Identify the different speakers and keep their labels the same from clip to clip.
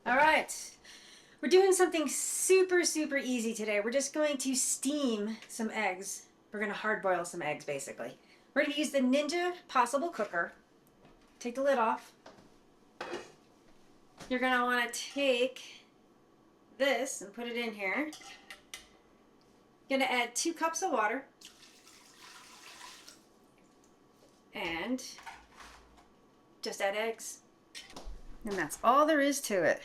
Speaker 1: All right, we're doing something super, super easy today. We're just going to steam some eggs. We're going to hard boil some eggs, basically. We're going to use the Ninja Possible Cooker. Take the lid off. You're going to want to take this and put it in here. You're going to add 2 cups of water. And just add eggs. And that's all there is to it.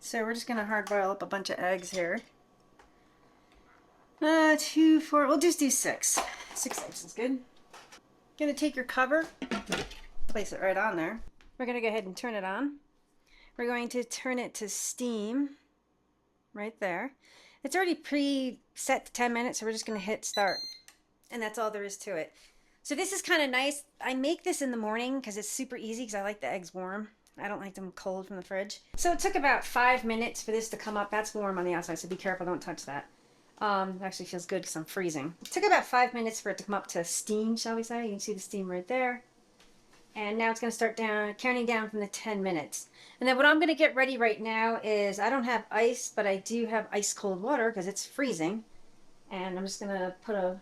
Speaker 1: So we're just going to hard boil up a bunch of eggs here. 2, 4, we'll just do 6. 6 eggs is good. Gonna take your cover, place it right on there. We're gonna go ahead and turn it on. We're going to turn it to steam right there. It's already pre-set to 10 minutes, so we're just gonna hit start. And that's all there is to it. So this is kind of nice. I make this in the morning because it's super easy because I like the eggs warm. I don't like them cold from the fridge. So it took about 5 minutes for this to come up. That's warm on the outside, so be careful, don't touch that. It actually feels good because I'm freezing. It took about 5 minutes for it to come up to steam, shall we say. You can see the steam right there. And now it's going to start counting down from the 10 minutes. And then what I'm going to get ready right now is, I don't have ice, but I do have ice cold water because it's freezing. And I'm just going to put a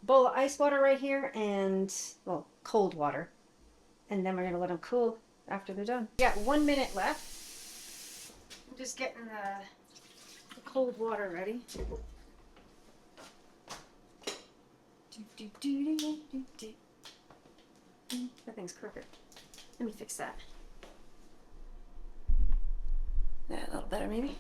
Speaker 1: bowl of ice water right here and, well, cold water. And then we're going to let them cool after they're done. We got 1 minute left. I'm just getting the cold water ready. That thing's crooked. Let me fix that. Yeah, a little better maybe.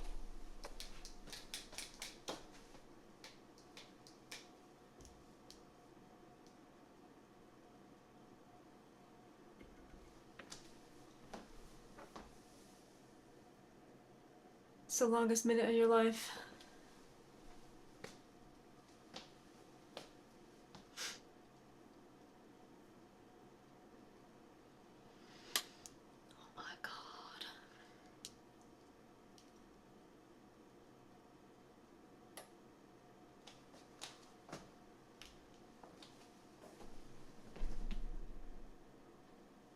Speaker 1: It's the longest minute of your life.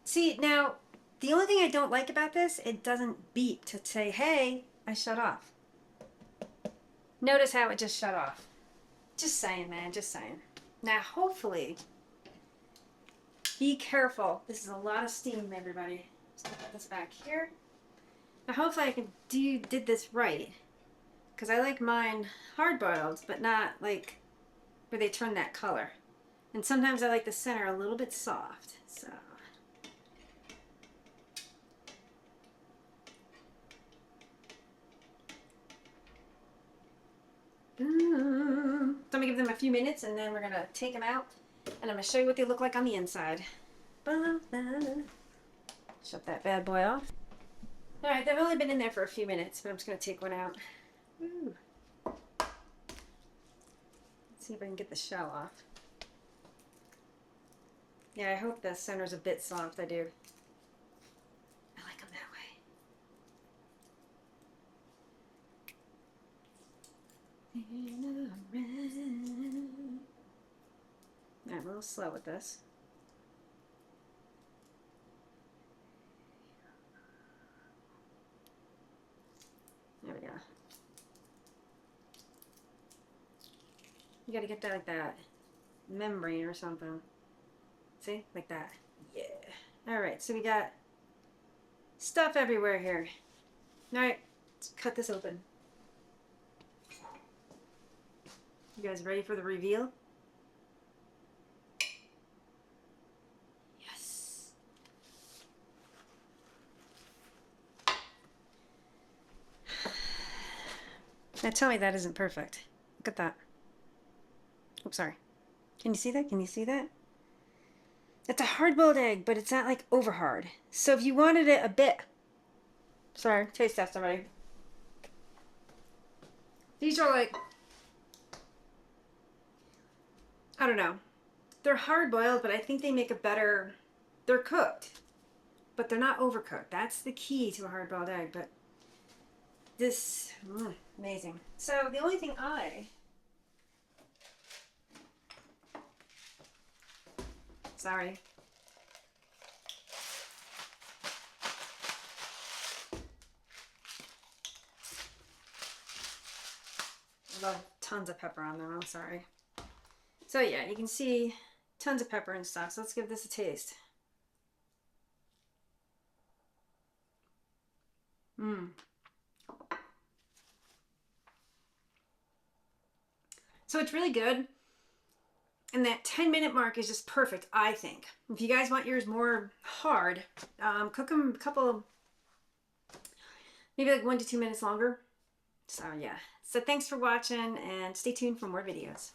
Speaker 1: See, now, the only thing I don't like about this, it doesn't beep to say, hey, I shut off. Notice how it just shut off. Just saying, man, just saying. Now, hopefully, be careful. This is a lot of steam, everybody. Let's put this back here. Now, hopefully I did this right. Because I like mine hard-boiled, but not like where they turn that color. And sometimes I like the center a little bit soft, so... So I'm gonna give them a few minutes and then we're gonna take them out and I'm gonna show you what they look like on the inside. Shut that bad boy off. Alright, they've only been in there for a few minutes, but I'm just gonna take one out. Ooh. Let's see if I can get the shell off. Yeah, I hope the center's a bit soft. I do. I like them that way. I'm a little slow with this. There we go. You gotta get that like that membrane or something. See? Like that. Yeah. Alright, so we got stuff everywhere here. Alright, let's cut this open. You guys ready for the reveal? Yes. Now tell me that isn't perfect. Look at that. Oops, sorry. Can you see that? Can you see that? It's a hard-boiled egg, but it's not like over hard. So if you wanted it a bit... Sorry, taste test already. These are like... I don't know. They're hard-boiled, but I think they make a better... They're cooked, but they're not overcooked. That's the key to a hard-boiled egg, but this... amazing. So the only thing Sorry. love tons of pepper on them. I'm sorry. So yeah, you can see tons of pepper and stuff. So let's give this a taste. So it's really good. And that 10-minute mark is just perfect, I think. If you guys want yours more hard, cook them a couple, maybe like 1 to 2 minutes longer. So yeah. So thanks for watching and stay tuned for more videos.